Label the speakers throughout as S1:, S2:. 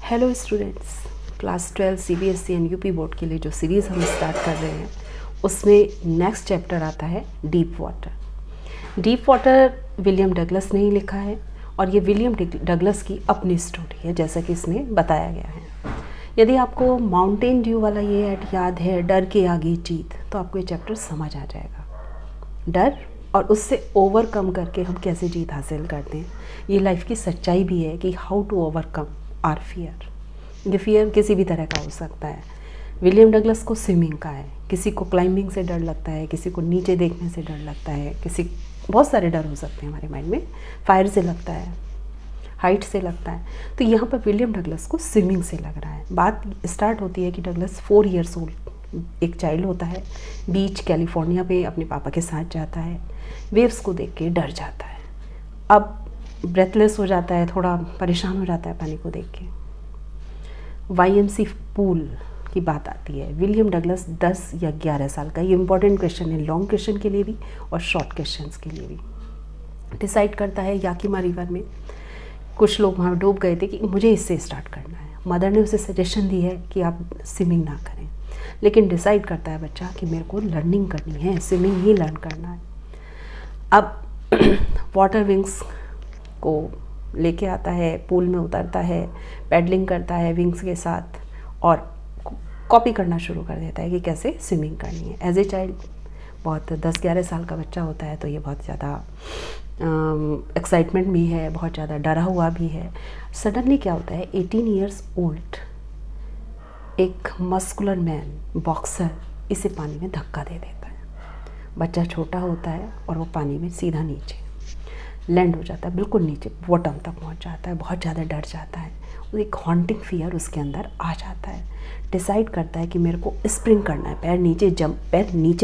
S1: Hello students, class 12 CBSE and UP board के लिए जो सीरीज़ हम स्टार्ट कर रहे हैं उसमें नेक्स्ट चैप्टर आता है deep water. Deep water William Douglas ने ही लिखा है और ये विलियम डगलस की अपनी स्टोरी है, जैसा कि इसमें बताया गया है। यदि आपको माउंटेन ड्यू वाला ये ऐड याद है, डर के आगे जीत, तो आपको ये चैप्टर समझ आ जाएगा। डर और उससे ओवरकम करके हम कैसे जीत हासिल करते हैं, ये लाइफ की सच्चाई भी है कि how to overcome our fear. ये फियर किसी भी तरह का हो सकता है। विलियम डगलस को स्विमिंग का है, किसी को क्लाइंबिंग से डर लगता है, किसी को नीचे देखने से डर लगता है, किसी बहुत सारे डर हो सकते हैं हमारे माइंड में। फायर से लगता है, हाइट से लगता है। तो यहाँ पर विलियम डगलस को स्विमिंग से लग रहा है। बात स्टार्ट होती है कि डगलस 4 ईयर्स ओल्ड एक चाइल्ड होता है, बीच कैलिफोर्निया पे अपने पापा के साथ जाता है। वेव्स को देख के डर जाता है, अब ब्रेथलेस हो जाता है, थोड़ा परेशान हो जाता है पानी को देख के। वाईएमसी पूल की बात आती है। विलियम डगलस 10 या 11 साल का, ये इंपॉर्टेंट क्वेश्चन है, लॉन्ग क्वेश्चन के लिए भी और शॉर्ट क्वेश्चंस के लिए भी। डिसाइड करता है याकीमा रिवर में, कुछ लोग वहाँ डूब गए थे, कि मुझे इससे स्टार्ट करना है। मदर ने उसे सजेशन दी है कि आप स्विमिंग ना करें, लेकिन डिसाइड करता है बच्चा कि मेरे को लर्निंग करनी है, स्विमिंग ही लर्न करना है। अब वाटर विंग्स को लेके आता है, पूल में उतरता है, पैडलिंग करता है विंग्स के साथ और कॉपी करना शुरू कर देता है कि कैसे स्विमिंग करनी है। एज ए चाइल्ड, बहुत 10-11 साल का बच्चा होता है, तो ये बहुत ज़्यादा एक्साइटमेंट भी है, बहुत ज़्यादा डरा हुआ भी है। सडनली क्या होता है, 18 ईयर्स ओल्ड एक मस्कुलर मैन, बॉक्सर, इसे पानी में धक्का दे देता है। बच्चा छोटा होता है और वो पानी में सीधा नीचे लैंड हो जाता है, बिल्कुल नीचे बॉटम तक पहुंच जाता है। बहुत ज़्यादा डर जाता है, एक हॉन्टिंग फियर उसके अंदर आ जाता है। डिसाइड करता है कि मेरे को स्प्रिंग करना है, पैर नीचे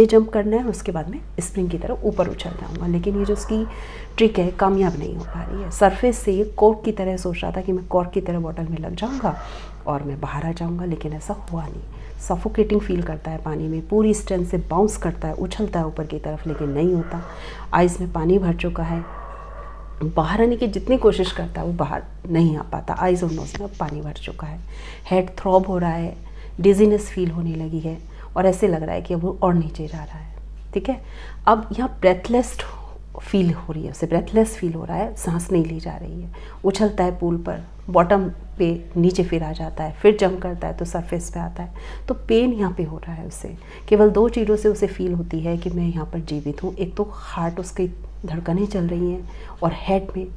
S1: जंप करना है, उसके बाद में स्प्रिंग की तरह ऊपर उछल जाऊंगा। लेकिन ये जो उसकी ट्रिक है कामयाब नहीं हो पा रही है। सरफेस से ये कॉर्क की तरह सोच रहा था कि मैं कॉर्क की तरह बॉटल में लग जाऊँगा और मैं बाहर आ जाऊँगा, लेकिन ऐसा हुआ नहीं। सफोकेटिंग फील करता है पानी में, पूरी स्ट्रेंथ से बाउंस करता है, उछलता है ऊपर की तरफ, लेकिन नहीं होता। आइस में पानी भर चुका है, बाहर आने की जितनी कोशिश करता है वो बाहर नहीं आ पाता। आइज़ और नोज़ में पानी भर चुका है, हेड थ्रॉब हो रहा है, डिजीनेस फील होने लगी है और ऐसे लग रहा है कि अब वो और नीचे जा रहा है। ठीक है, अब यहाँ ब्रेथलेस फील हो रही है, उसे ब्रेथलेस फील हो रहा है, सांस नहीं ली जा रही है। उछलता है पूल पर, बॉटम पे नीचे फिर आ जाता है, फिर जंप करता है तो सरफेस पे आता है। तो पेन यहाँ पे हो रहा है उसे। केवल 2 चीज़ों से उसे फील होती है कि मैं यहाँ पर जीवित हूँ। एक तो हार्ट, उसकी धड़कनें चल रही हैं और हेड में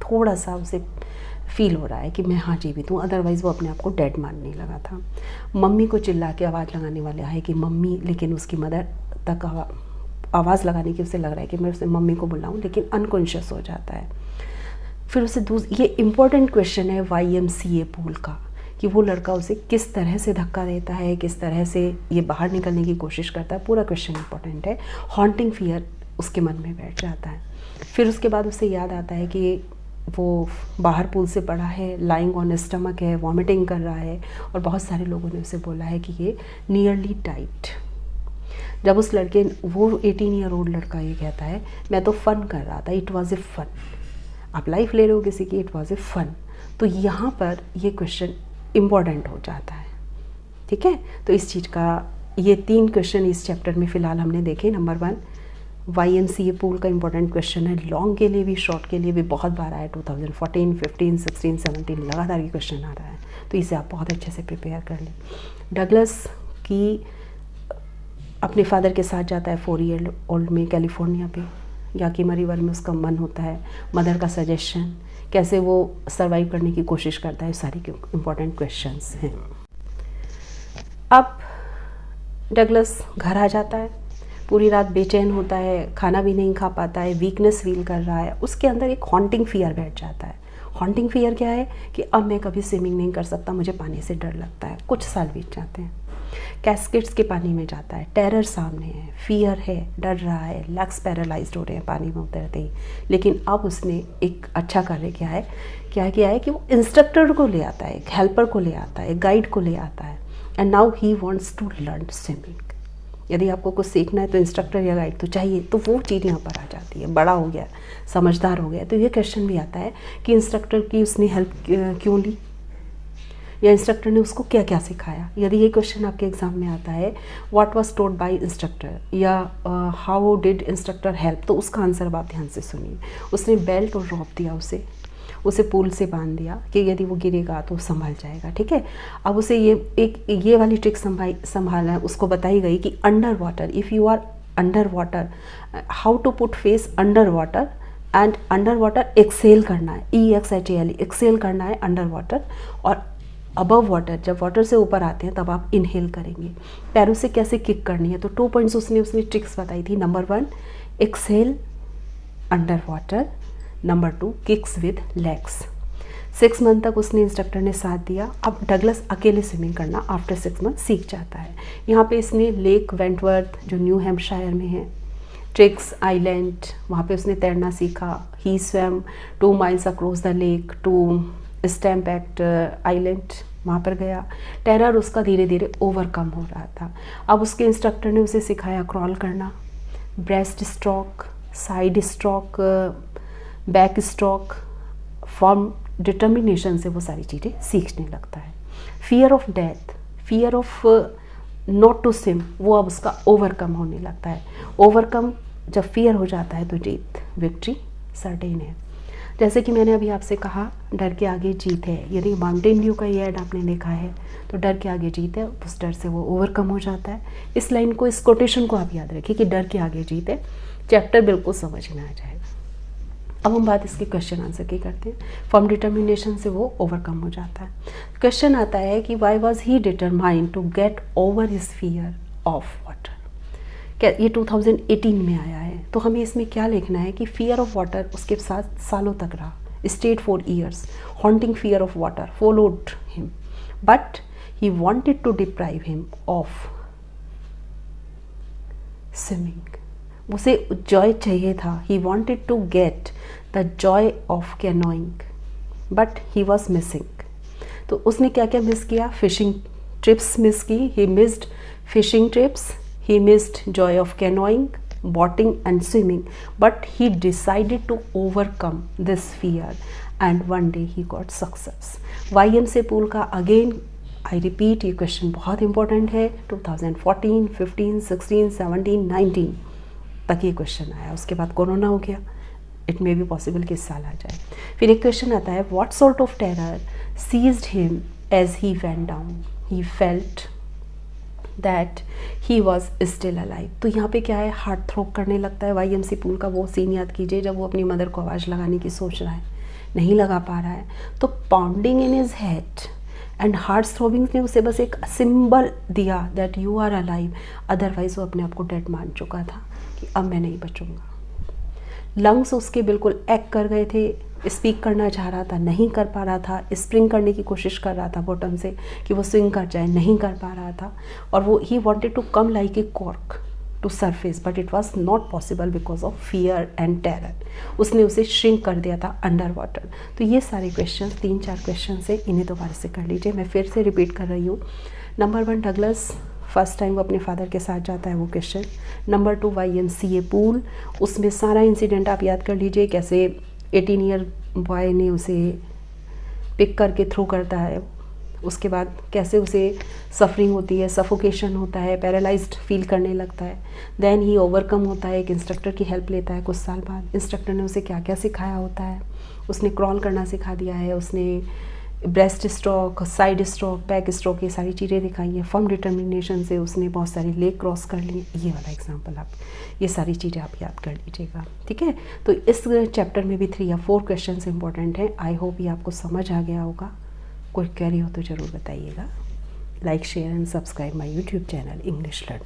S1: थोड़ा सा उसे फील हो रहा है कि मैं हाँ जीवित हूँ, अदरवाइज़ वो अपने आप को डेड मानने लगा था। मम्मी को चिल्ला के आवाज़ लगाने वाला है कि मम्मी, लेकिन उसकी मदर तक आवाज़ लगाने की उसे लग रहा है कि मैं उसे मम्मी को बुलाऊं, लेकिन अनकॉन्शियस हो जाता है। फिर उसे ये इम्पोर्टेंट क्वेश्चन है YMCA पूल का, कि वो लड़का उसे किस तरह से धक्का देता है, किस तरह से ये बाहर निकलने की कोशिश करता है। पूरा क्वेश्चन इंपॉर्टेंट है। हॉन्टिंग फियर उसके मन में बैठ जाता है। फिर उसके बाद उसे याद आता है कि वो बाहर पूल से पड़ा है, लाइंग ऑन स्टमक है, वॉमिटिंग कर रहा है और बहुत सारे लोगों ने उसे बोला है कि ये नियरली डाइड। जब उस लड़के, वो 18 ईयर ओल्ड लड़का ये कहता है, मैं तो फ़न कर रहा था, इट वॉज़ ए फ़न। आप लाइफ ले रहे हो किसी की, इट वॉज़ ए फ़न। तो यहाँ पर ये क्वेश्चन इम्पॉर्टेंट हो जाता है। ठीक है, तो इस चीज़ का, ये 3 क्वेश्चन इस चैप्टर में फ़िलहाल हमने देखे। नंबर 1 YMCA पूल का इंपॉर्टेंट क्वेश्चन है, लॉन्ग के लिए भी शॉर्ट के लिए भी बहुत बार आया। 2014, 15, 16, 17 लगातार ये क्वेश्चन आ रहा है, तो इसे आप बहुत अच्छे से प्रिपेयर कर लें। डगलस की अपने फादर के साथ जाता है 4 ईयर ओल्ड में कैलिफोर्निया पे, याकीमा रिवर में उसका मन होता है। मदर का सजेशन, कैसे वो सर्वाइव करने की कोशिश करता है, सारी इंपॉर्टेंट क्वेश्चंस हैं। अब डगलस घर आ जाता है, पूरी रात बेचैन होता है, खाना भी नहीं खा पाता है, वीकनेस फील कर रहा है। उसके अंदर एक हॉन्टिंग फियर बैठ जाता है। हॉन्टिंग फियर क्या है कि अब मैं कभी स्विमिंग नहीं कर सकता, मुझे पानी से डर लगता है। कुछ साल बीत जाते हैं, कैस्केट्स के पानी में जाता है, टेरर सामने है, फियर है, डर रहा है, लेग्स पैरालाइज्ड हो रहे हैं पानी में उतरते ही। लेकिन अब उसने एक अच्छा कार्य क्या किया है कि वो इंस्ट्रक्टर को ले आता है, एक हेल्पर को ले आता है, एक गाइड को ले आता है। And now he wants to learn swimming. यदि आपको कुछ सीखना है तो इंस्ट्रक्टर या गाइड तो चाहिए, तो वो चीज़ यहाँ पर आ जाती है। बड़ा हो गया, समझदार हो गया, तो ये क्वेश्चन भी आता है कि इंस्ट्रक्टर की उसने हेल्प क्यों ली। या इंस्ट्रक्टर ने उसको क्या क्या सिखाया। यदि ये क्वेश्चन आपके एग्जाम में आता है, what was told by instructor या हाउ डिड इंस्ट्रक्टर हेल्प, तो उसका आंसर अब आप ध्यान से सुनिए। उसने बेल्ट और रॉप दिया, उसे पुल से बांध दिया कि यदि वो गिरेगा तो संभल जाएगा, ठीक है। अब उसे ये वाली ट्रिक संभालना है, उसको बताई गई कि under water, if you are under water, how to put face under water and under water exhale करना है, EXHAL एक्सेल करना है अंडर वाटर, और अबव वाटर, जब वाटर से ऊपर आते हैं तब आप इनहेल करेंगे। पैरों से कैसे किक करनी है, तो 2 पॉइंट्स उसने ट्रिक्स बताई थी। Number 1 exhale under water, number 2 kicks with legs. 6 month तक उसने इंस्ट्रक्टर ने साथ दिया। अब डगलस अकेले स्विमिंग करना आफ्टर 6 मंथ सीख जाता है। यहाँ पे इसने लेक वेंटवर्थ जो न्यू हैम्पशायर में है, ट्रिक्स आइलैंड, वहाँ पे उसने तैरना सीखा। He swam 2 miles across the lake to Stamp Act island, वहाँ पर गया। टेरर उसका धीरे धीरे ओवरकम हो रहा था। अब उसके इंस्ट्रक्टर ने उसे सिखाया क्रॉल करना, breast stroke, side stroke, back stroke. From determination से वो सारी चीज़ें सीखने लगता है। Fear of death, fear of not to swim, वो अब उसका ओवरकम होने लगता है। ओवरकम जब फियर हो जाता है तो जीत, विक्ट्री सर्टेन है। जैसे कि मैंने अभी आपसे कहा, डर के आगे जीत है। यदि माउंटेन ड्यू का ये ऐड आपने देखा है तो डर के आगे जीत है, उस डर से वो ओवरकम हो जाता है। इस लाइन को, इस कोटेशन को आप याद रखिए कि डर के आगे जीत है। चैप्टर बिल्कुल समझ में आ जाएगा। अब हम बात इसके क्वेश्चन आंसर की करते हैं। फॉर्म डिटर्मिनेशन से वो ओवरकम हो जाता है। क्वेश्चन आता है कि why was he determined to get over his fear of water. क्या ये 2018 में आया है, तो हमें इसमें क्या लिखना है कि फियर ऑफ वाटर उसके साथ सालों तक रहा, stayed for years, haunting fear of water followed him, but he wanted to deprive him of swimming. उसे जॉय चाहिए था, he wanted to get the joy of canoeing, but he was missing. तो उसने क्या क्या मिस किया? Fishing trips miss की, he missed fishing trips, he missed joy of canoeing, boating and swimming, but he decided to overcome this fear and one day he got success. YMCA pool का again I repeat, ये question बहुत important है। 2014, 15, 16, 17, 19 तक ये question आया। उसके बाद corona हो गया, इट मे बी पॉसिबल कि इस साल आ जाए। फिर एक क्वेश्चन आता है, what sort of terror seized him as he went down, he felt that he was still alive. तो यहाँ पे क्या है, हार्ट थ्रोप करने लगता है। YMCA पूल का वो सीन याद कीजिए जब वो अपनी मदर को आवाज़ लगाने की सोच रहा है, नहीं लगा पा रहा है, तो pounding in his head and heart throbbing ने उसे बस एक सिंबल दिया that you are alive, otherwise वो अपने आप को डेड मान चुका था कि अब मैं नहीं बचूंगा। लंग्स उसके बिल्कुल एक कर गए थे, स्पीक करना चाह रहा था, नहीं कर पा रहा था, स्प्रिंग करने की कोशिश कर रहा था बॉटम से कि वो स्विंग कर जाए, नहीं कर पा रहा था, और वो he wanted to come like a cork to surface but it was not possible because of fear and terror. उसने उसे श्रिंक कर दिया था अंडर वाटर। तो ये सारे क्वेश्चन, 3-4 क्वेश्चन है, इन्हें दोबारा से कर लीजिए। मैं फिर से रिपीट कर रही हूँ। नंबर 1 डगलस फर्स्ट टाइम वो अपने फादर के साथ जाता है, वो क्वेश्चन। नंबर 2 YMCA पूल, उसमें सारा इंसिडेंट आप याद कर लीजिए, कैसे 18 ईयर बॉय ने उसे पिक करके थ्रो करता है, उसके बाद कैसे उसे सफरिंग होती है, सफोकेशन होता है, पैरालाइज्ड फील करने लगता है, देन ही ओवरकम होता है, एक इंस्ट्रक्टर की हेल्प लेता है कुछ साल बाद। इंस्ट्रक्टर ने उसे क्या क्या सिखाया होता है, उसने क्रॉल करना सिखा दिया है, उसने breast stroke, side stroke, back stroke, ये सारी चीज़ें दिखाई हैं। फर्म डिटर्मिनेशन से उसने बहुत सारी लेक क्रॉस कर ली। ये वाला एग्जांपल आप, ये सारी चीज़ें आप याद कर लीजिएगा, ठीक है। तो इस चैप्टर में भी 3 या 4 क्वेश्चंस इंपॉर्टेंट हैं। आई होप ये आपको समझ आ गया होगा। कोई क्वेरी हो तो ज़रूर बताइएगा। Like, share and subscribe my YouTube channel English learn.